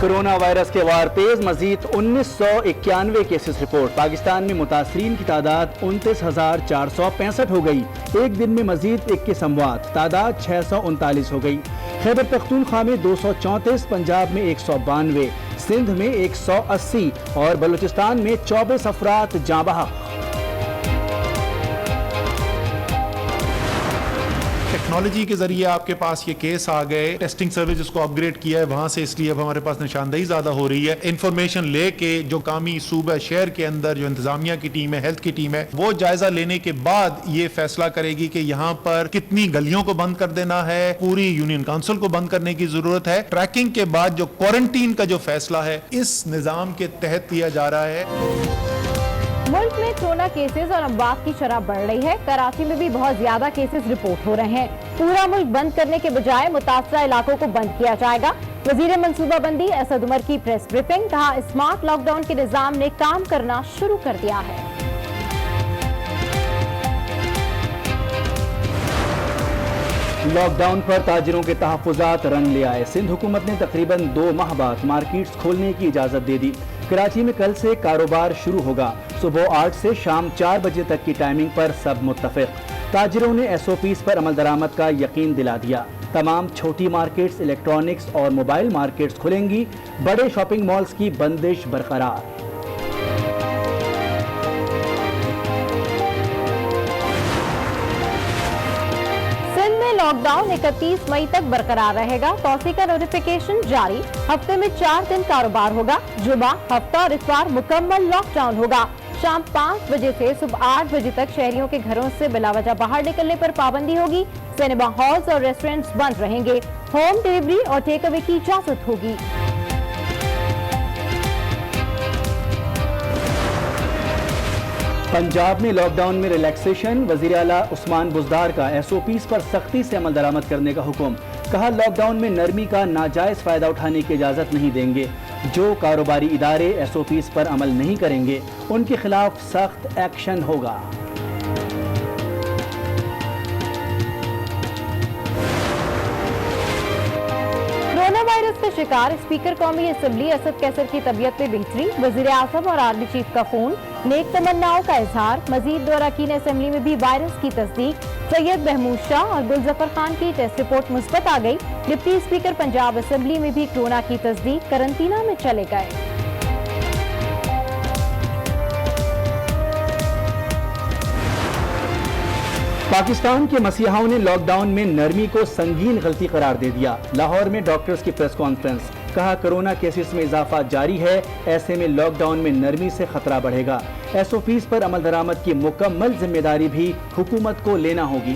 Corona virus کے وارپیز مزید 1991 cases report. Pakistan میں متاثرین کی تعداد 29,465 ہو گئی۔ ایک دن میں مزید 21 اموات، تعداد 639 ہو گئی۔ خیبر پختونخوا میں 234، پنجاب میں 192، سندھ میں 180 اور بلوچستان میں 24 افراد جاں بحق۔ ٹیکنالوجی کے ذریعے آپ کے پاس یہ کیس آ گئے، ٹیسٹنگ سروس کو اپ گریڈ کیا ہے وہاں سے، اس لیے اب ہمارے پاس نشاندہی زیادہ ہو رہی ہے۔ انفارمیشن لے کے جو کامی صوبہ شہر کے اندر جو انتظامیہ کی ٹیم ہے، ہیلتھ کی ٹیم ہے، وہ جائزہ لینے کے بعد یہ فیصلہ کرے گی کہ یہاں پر کتنی گلیوں کو بند کر دینا ہے، پوری یونین کونسل کو بند کرنے کی ضرورت ہے۔ ٹریکنگ کے بعد جو کوارنٹین کا جو فیصلہ ہے اس نظام کے تحت لیا جا رہا ہے۔ ملک میں کورونا کیسز اور اموات کی شرح بڑھ رہی ہے۔ کراچی میں بھی بہت زیادہ کیسز رپورٹ ہو رہے ہیں۔ پورا ملک بند کرنے کے بجائے متاثرہ علاقوں کو بند کیا جائے گا۔ وزیر منصوبہ بندی اسد عمر کی پریس بریفنگ، کہا اسمارٹ لاک ڈاؤن کے نظام نے کام کرنا شروع کر دیا ہے۔ لاک ڈاؤن پر تاجروں کے تحفظات رنگ لے آئے۔ سندھ حکومت نے تقریباً 2 ماہ بعد مارکیٹس کھولنے کی اجازت دے دی۔ کراچی میں کل سے کاروبار شروع ہوگا۔ صبح 8 سے شام 4 بجے تک کی ٹائمنگ پر سب متفق۔ تاجروں نے SOPs پر عمل درآمد کا یقین دلا دیا۔ تمام چھوٹی مارکیٹس، الیکٹرانکس اور موبائل مارکیٹس کھلیں گی۔ بڑے شاپنگ مالز کی بندش برقرار۔ لاک ڈاؤن 31 مئی تک برقرار رہے گا۔ توسیع کا نوٹیفیکیشن جاری۔ ہفتے میں 4 دن کاروبار ہوگا۔ جمعہ، ہفتہ اور اتوار مکمل لاک ڈاؤن ہوگا۔ شام 5 بجے سے صبح 8 بجے تک شہریوں کے گھروں سے بلا وجہ باہر نکلنے پر پابندی ہوگی۔ سینما ہالز اور ریسٹورینٹس بند رہیں گے۔ ہوم ڈیلیوری اور ٹیک اوے کی اجازت ہوگی۔ پنجاب میں لاک ڈاؤن میں ریلیکسیشن، وزیر اعلیٰ عثمان بزدار کا SOPs پر سختی سے عمل درآمد کرنے کا حکم۔ کہا لاک ڈاؤن میں نرمی کا ناجائز فائدہ اٹھانے کی اجازت نہیں دیں گے۔ جو کاروباری ادارے SOPs پر عمل نہیں کریں گے ان کے خلاف سخت ایکشن ہوگا۔ کورونا وائرس کا شکار اسپیکر قومی اسمبلی اسد کیسر کی طبیعت میں بہتری، وزیر اعظم اور آرمی چیف کا فون، نیک تمناؤں کا اظہار۔ مزید 2 اراکین اسمبلی میں بھی وائرس کی تصدیق۔ سید محمود شاہ اور گل ظفر خان کی ٹیسٹ رپورٹ مثبت آ گئی۔ ڈپٹی اسپیکر پنجاب اسمبلی میں بھی کورونا کی تصدیق، قرنطینہ میں چلے گئے۔ پاکستان کے مسیحاؤں نے لاک ڈاؤن میں نرمی کو سنگین غلطی قرار دے دیا۔ لاہور میں ڈاکٹرز کی پریس کانفرنس، کہا کورونا کیسز میں اضافہ جاری ہے، ایسے میں لاک ڈاؤن میں نرمی سے خطرہ بڑھے گا۔ SOPs پر عمل درآمد کی مکمل ذمہ داری بھی حکومت کو لینا ہوگی۔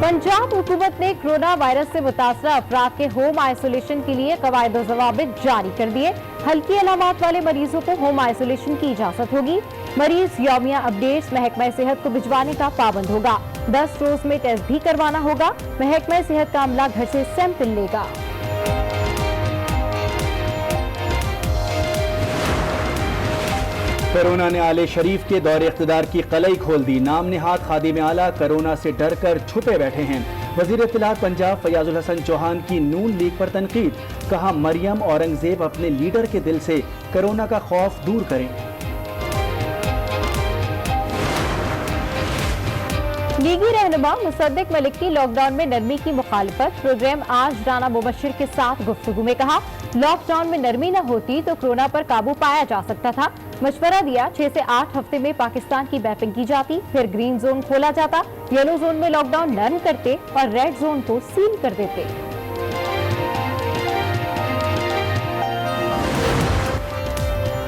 پنجاب حکومت نے کورونا وائرس سے متاثرہ افراد کے ہوم آئسولیشن کے لیے قواعد و ضوابط جاری کر دیے۔ ہلکی علامات والے مریضوں کو ہوم آئسولیشن کی اجازت ہوگی۔ مریض یومیہ اپڈیٹس محکمہ صحت کو بھجوانے کا پابند ہوگا۔ 10 روز میں ٹیسٹ بھی کروانا ہوگا۔ محکمہ صحت کا عملہ گھر سے سیمپل لے گا۔ کورونا نے آل شریف کے دور اقتدار کی قلعی کھول دی۔ نام نہاد خادم اعلیٰ کورونا سے ڈر کر چھپے بیٹھے ہیں۔ وزیر اطلاعات پنجاب فیاض الحسن چوہان کی نون لیگ پر تنقید، کہا مریم اورنگزیب اپنے لیڈر کے دل سے کورونا کا خوف دور کریں۔ لیگی رہنما مصدق ملک کی لاک ڈاؤن میں نرمی کی مخالفت۔ پروگرام آج رانا مبشر کے ساتھ گفتگو میں کہا لاک ڈاؤن میں نرمی نہ ہوتی تو کورونا پر قابو پایا جا سکتا تھا۔ مشورہ دیا 6 سے 8 ہفتے میں پاکستان کی میپنگ کی جاتی، پھر گرین زون کھولا جاتا، یلو زون میں لاک ڈاؤن نرم کرتے اور ریڈ زون کو سیل کر دیتے۔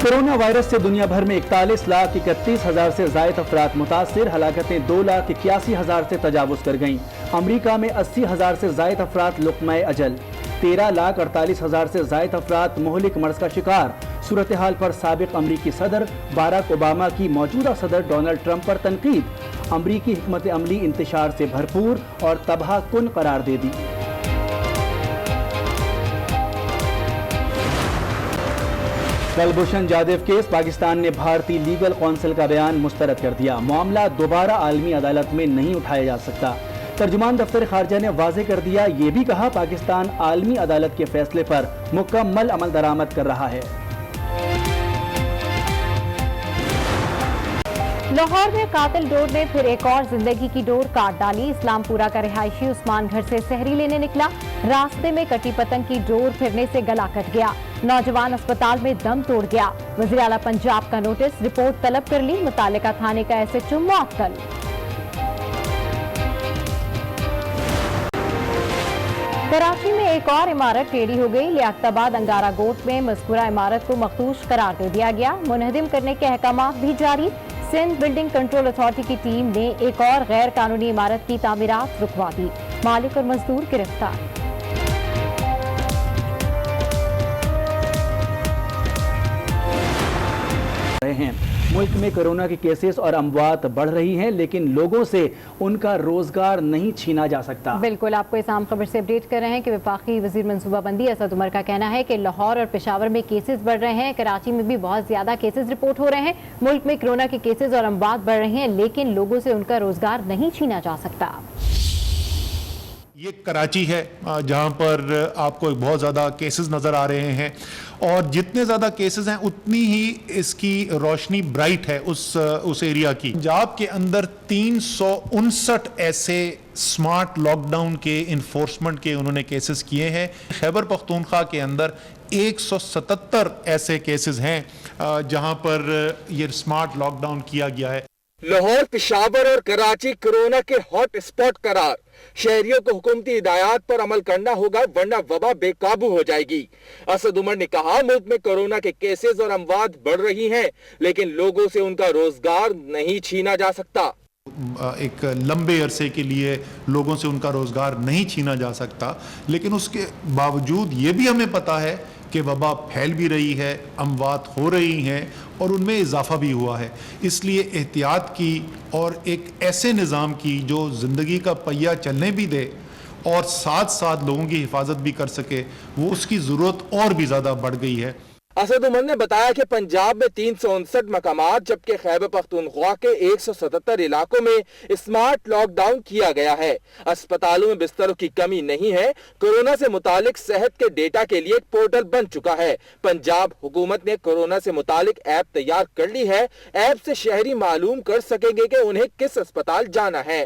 کورونا وائرس سے دنیا بھر میں 41,31,000 سے زائد افراد متاثر، ہلاکتیں 2,81,000 سے تجاوز کر گئیں۔ امریکہ میں 80,000 سے زائد افراد لقمہ اجل، 13,48,000 سے زائد افراد مہلک مرض کا شکار۔ صورتحال پر سابق امریکی صدر باراک اوباما کی موجودہ صدر ڈونلڈ ٹرمپ پر تنقید، امریکی حکمت عملی انتشار سے بھرپور اور تباہ کن قرار دے دی۔ कलभूषण जाधव केस, पाकिस्तान ने भारतीय लीगल काउंसिल का बयान मुस्तरद कर दिया। मामला दोबारा आलमी अदालत में नहीं उठाया जा सकता। तर्जुमान दफ्तर खारजा ने वाज़ेह कर दिया, ये भी कहा पाकिस्तान आलमी अदालत के फैसले पर मुकम्मल अमल दरामद कर रहा है। लाहौर में कातिल डोर ने फिर एक और जिंदगी की डोर काट डाली। इस्लामपुरा का रिहायशी उस्मान घर से सहरी लेने निकला, रास्ते में कटी पतंग की डोर फिरने से गला कट गया। नौजवान अस्पताल में दम तोड़ गया। वज़ीर आला पंजाब का नोटिस, रिपोर्ट तलब कर ली। मुतालिका थाने का एसएचओ मुअत्तल। कराची में एक और इमारत टेढ़ी हो गई। लियाकताबाद अंगारा गोट में मज़कूरा इमारत को मखदूश करार दे दिया गया। मुनहदिम करने के अहकामात भी जारी। सिंध बिल्डिंग कंट्रोल अथॉरिटी की टीम ने एक और गैर कानूनी इमारत की तामीरात रुकवा दी। मालिक और मजदूर गिरफ्तार। मुल्क में कोरोना के केसेस और अमवात बढ़ रही हैं, लेकिन लोगों से उनका रोजगार नहीं छीना जा सकता। बिल्कुल, आपको इस आम खबर से अपडेट कर रहे हैं कि वफाकी वजीर मनसूबाबंदी असद उमर का कहना है कि लाहौर और पेशावर में केसेस बढ़ रहे हैं। कराची में भी बहुत ज्यादा केसेस रिपोर्ट हो रहे हैं। मुल्क में कोरोना के केसेस और अमवात बढ़ रहे हैं, लेकिन लोगों से उनका रोजगार नहीं छीना जा सकता। ये कराची है जहाँ पर आपको बहुत ज़्यादा केसेस नज़र आ रहे हैं, और जितने ज़्यादा केसेस हैं उतनी ही इसकी रोशनी ब्राइट है उस एरिया की। पंजाब के अंदर 359 ऐसे स्मार्ट लॉकडाउन के इन्फोर्समेंट के उन्होंने केसेस किए हैं। खैबर पख्तूनख्वा के अंदर 177 ऐसे केसेस हैं जहाँ पर ये स्मार्ट लॉकडाउन किया गया है। लाहौर, पेशावर और कराची कोरोना के हॉट स्पॉट करार। शहरियों को हुकूमती हिदायत पर अमल करना होगा, वरना वबा बेकाबू हो जाएगी। असद उमर ने कहा, मुल्क में कोरोना के केसेस और अमवात बढ़ रही हैं, लेकिन लोगों से उनका रोजगार नहीं छीना जा सकता। एक लंबे अरसे के लिए लोगों से उनका रोजगार नहीं छीना जा सकता, लेकिन उसके बावजूद ये भी हमें पता है कि वबा फैल भी रही है, अमवात हो रही हैं और उनमें इजाफा भी हुआ है। इसलिए एहतियात की और एक ऐसे निज़ाम की जो ज़िंदगी का पहिया चलने भी दे और साथ साथ लोगों की हिफाजत भी कर सके, वो उसकी ज़रूरत और भी ज़्यादा बढ़ गई है। असद उमर ने बताया कि पंजाब में 359 मकामात, जबकि खैबर पख्तूनख्वा के 177 इलाकों में स्मार्ट लॉकडाउन किया गया है। अस्पतालों में बिस्तरों की कमी नहीं है। कोरोना से मुतालिक सेहत के डेटा के लिए एक पोर्टल बन चुका है। पंजाब हुकूमत ने कोरोना से मुतालिक ऐप तैयार कर ली है। ऐप से शहरी मालूम कर सकेंगे कि उन्हें किस अस्पताल जाना है।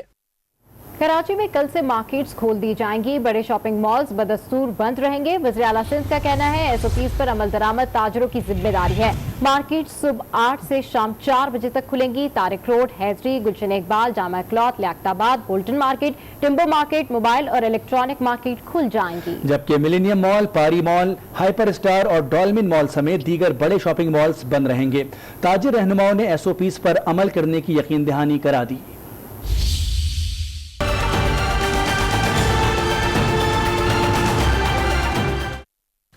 कराची में कल से मार्केट्स खोल दी जाएंगी। बड़े शॉपिंग मॉल्स बदस्तूर बंद रहेंगे। वज़ीर आला सिंध का कहना है, एसओपीज पर अमल दरामद ताजरों की जिम्मेदारी है। मार्केट सुबह 8 से शाम 4 बजे तक खुलेंगी। Tariq road, Haidery, Gulshan Iqbal, Jama cloth, Liaquatabad, Bolton market, timber market, mobile और इलेक्ट्रॉनिक मार्केट खुल जाएंगी। जबकि millennium mall, Pari mall, Hyper Star और डॉल्मिन मॉल समेत दीगर बड़े शॉपिंग मॉल्स बंद रहेंगे। ताजिर रहनुमाओं ने एसओपीज पर अमल करने की यकीन दहानी करा दी।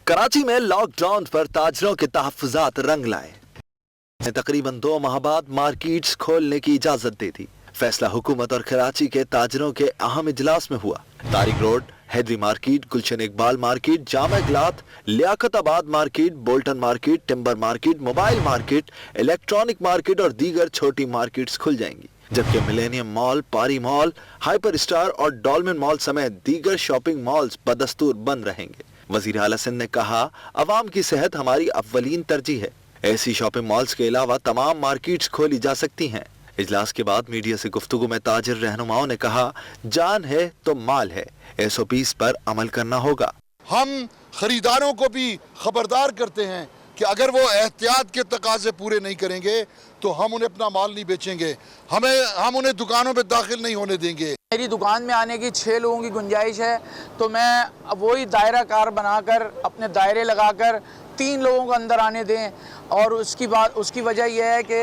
कराची में लॉकडाउन पर ताजरों के तहफ्फुज़ात रंग लाए। तकरीबन 2 माह बाद मार्केट्स खोलने की इजाजत दे दी। फैसला हुकूमत और कराची के ताजरों के अहम इजलास में हुआ। Tariq road, Haidery market, Gulshan Iqbal market, Jama cloth, Liaquatabad market, Bolton market, timber market, mobile market, electronic market और दीगर छोटी मार्केट्स खुल जाएंगी। जबकि millennium mall, Pari mall, Hyper Star और डॉल्मिन मॉल समेत दीगर शॉपिंग मॉल्स बदस्तूर बंद रहेंगे। वज़ीर आला सिंध ने कहा, अवाम की सेहत हमारी अव्वलीन तरजीह है। ऐसी शॉपिंग मॉल्स के अलावा तमाम मार्केट्स खोली जा सकती हैं। इजलास के बाद मीडिया से गुफ्तगू में ताजिर रहनुमाओं ने कहा, जान है तो माल है, एसओपीज पर अमल करना होगा। हम खरीदारों को भी खबरदार करते हैं कि अगर वो एहतियात के तकाजे पूरे नहीं करेंगे तो हम उन्हें अपना माल नहीं बेचेंगे, हम उन्हें दुकानों में दाखिल नहीं होने देंगे। मेरी दुकान में आने की 6 लोगों की गुंजाइश है, तो मैं वही दायरा कार बनाकर अपने दायरे लगाकर 3 लोगों को अंदर आने दें। और उसकी वजह यह है कि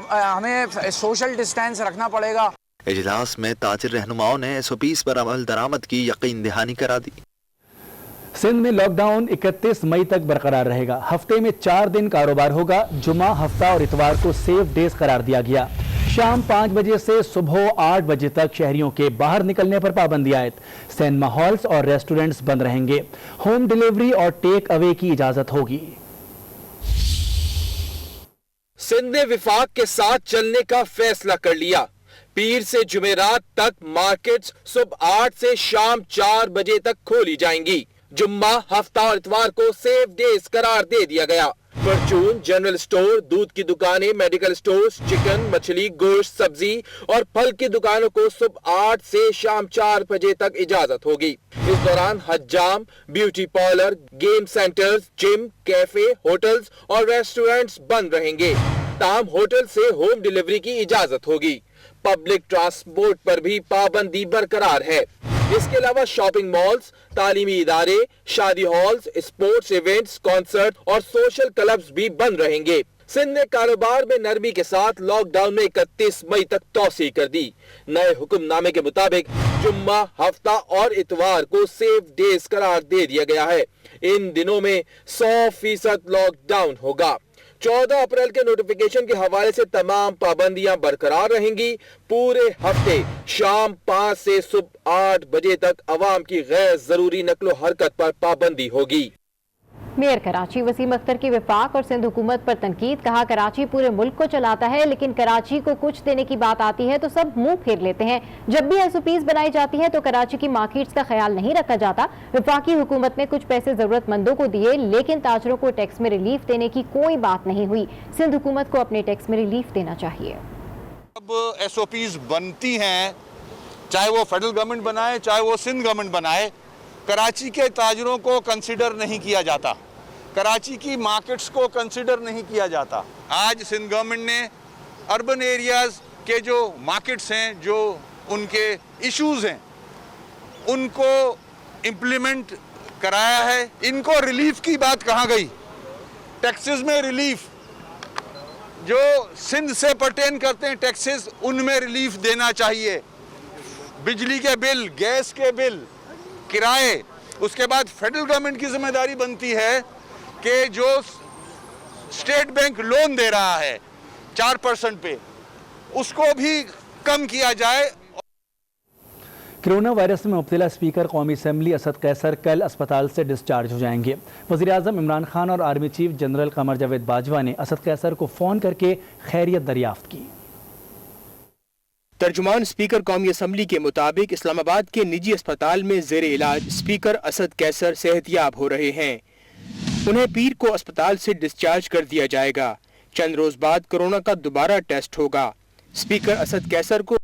हमें सोशल डिस्टेंस रखना पड़ेगा। इजलास में ताजिर रहनुमाओं ने एसओपीज पर अमल दरामद की यकीन दहानी करा दी। सिंध में लॉकडाउन 31 मई तक बरकरार रहेगा। हफ्ते में 4 दिन कारोबार होगा। जुमा, हफ्ता और इतवार को सेफ डेज करार दिया गया। शाम 5 बजे से सुबह 8 बजे तक शहरियों के बाहर निकलने पर पाबंदी आयद। सिनेमा हॉल्स और रेस्टोरेंट्स बंद रहेंगे। होम डिलीवरी और टेक अवे की इजाजत होगी। सिंध ने विफाक के साथ चलने का फैसला कर लिया। पीर से जुमेरात तक मार्केट्स सुबह 8 से शाम 4 बजे तक खोली जाएंगी। जुम्मा, हफ्ता और इतवार को सेफ डेज करार दे दिया गया। परचून, जनरल स्टोर, दूध की दुकानें, मेडिकल स्टोर्स, चिकन, मछली, गोश्त, सब्जी और फल की दुकानों को सुबह 8 से शाम 4 बजे तक इजाजत होगी। इस दौरान हज्जाम, beauty parlour, game centres, gym, cafe, hotels और रेस्टोरेंट्स बंद रहेंगे। ताम होटल से होम डिलीवरी की इजाजत होगी। पब्लिक ट्रांसपोर्ट पर भी पाबंदी बरकरार है। इसके अलावा शॉपिंग मॉल्स, तालीमी इदारे, शादी हॉल्स, स्पोर्ट्स इवेंट्स, कॉन्सर्ट और सोशल क्लब्स भी बंद रहेंगे। सिंध ने कारोबार में नरमी के साथ लॉकडाउन में 31 मई तक तौसीह कर दी। नए हुक्मनामे के मुताबिक जुम्मा, हफ्ता और इतवार को सेफ डेज करार दे दिया गया है। इन दिनों में 100% लॉकडाउन होगा। 14 अप्रैल के नोटिफिकेशन के हवाले से तमाम पाबंदियां बरकरार रहेंगी। पूरे हफ्ते शाम 5 से सुबह 8 बजे तक अवाम की गैर जरूरी नकलो हरकत पर पाबंदी होगी। मेयर कराची वसीम अख्तर की विफाक और सिंध हुकूमत पर तनकीद। कहा, कराची पूरे मुल्क को चलाता है, लेकिन कराची को कुछ देने की बात आती है तो सब मुंह फेर लेते हैं। जब भी एसओपीज बनाई जाती है तो कराची की मार्केट्स का ख्याल नहीं रखा जाता। विफाकी हुकूमत ने कुछ पैसे जरूरतमंदों को दिए, लेकिन ताजरों को टैक्स में रिलीफ देने की कोई बात नहीं हुई। सिंध हुकूमत को अपने टैक्स में रिलीफ देना चाहिए। अब एसओपीज बनती हैं, चाहे वो फेडरल गवर्नमेंट बनाए, चाहे वो सिंध गवर्नमेंट बनाए, कराची के ताजरों को कंसिडर नहीं किया जाता, कराची की मार्केट्स को कंसिडर नहीं किया जाता। आज सिंध गवर्नमेंट ने अर्बन एरियाज़ के जो मार्केट्स हैं, जो उनके इश्यूज़ हैं, उनको इम्प्लीमेंट कराया है। इनको रिलीफ की बात कहाँ गई? टैक्सेस में रिलीफ, जो सिंध से पर्टेन करते हैं टैक्सेस, उनमें रिलीफ देना चाहिए। बिजली के बिल, गैस के बिल, किराए। उसके बाद फेडरल गवर्नमेंट की जिम्मेदारी बनती है कि जो स्टेट बैंक लोन दे रहा है 4% पे, उसको भी कम किया जाए। कोरोना वायरस में मुब्तला स्पीकर कौमी असम्बली असद कैसर कल अस्पताल से डिस्चार्ज हो जाएंगे। वज़ीर-ए-आज़म इमरान खान और army chief general Qamar Javed Bajwa ने असद कैसर को फ़ोन करके खैरियत दरियाफ्त की। तर्जुमान स्पीकर कौमी असम्बली के मुताबिक इस्लामाबाद के निजी अस्पताल में ज़ेर इलाज स्पीकर असद कैसर सेहतयाब हो रहे हैं। उन्हें पीर को अस्पताल से डिस्चार्ज कर दिया जाएगा। चंद रोज बाद कोरोना का दोबारा टेस्ट होगा। स्पीकर असद कैसर को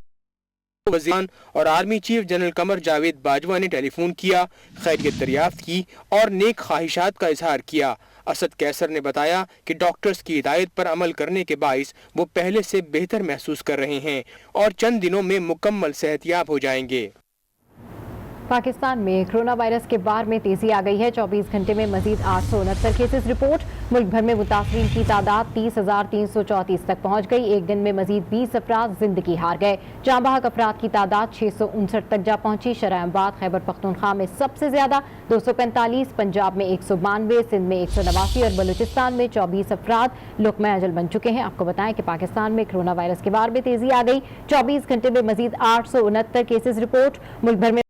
वज़ीर और army chief general Qamar Javed Bajwa ने टेलीफोन किया, खैरियत दरियाफ्त की और नेक ख्वाहिशात का इजहार किया। असद कैसर ने बताया कि डॉक्टर्स की हिदायत पर अमल करने के बाइस वो पहले से बेहतर महसूस कर रहे हैं और चंद दिनों में मुकम्मल सेहतयाब हो जाएंगे। पाकिस्तान में कोरोना वायरस के बार में तेजी आ गई है। 24 घंटे में मजीद 869 केसेस रिपोर्ट। मुल्क भर में मुतासरीन की तादाद 30,334 तक पहुंच गई। एक दिन में मजीद 20 अफराद जिंदगी हार गए। जाँ बहक अफराद की तादाद 659 तक जा पहुंची। शराबाद खैबर पख्तूनख्वा में सबसे ज्यादा 245, पंजाब में 192, सिंध में 189 और बलूचिस्तान में 24 अफराद लुक़मा अजल बन चुके हैं। आपको बताएं कि पाकिस्तान में कोरोना वायरस के बार में तेजी आ गई। 24 घंटे में मजीद 869 केसेस रिपोर्ट। मुल्क भर में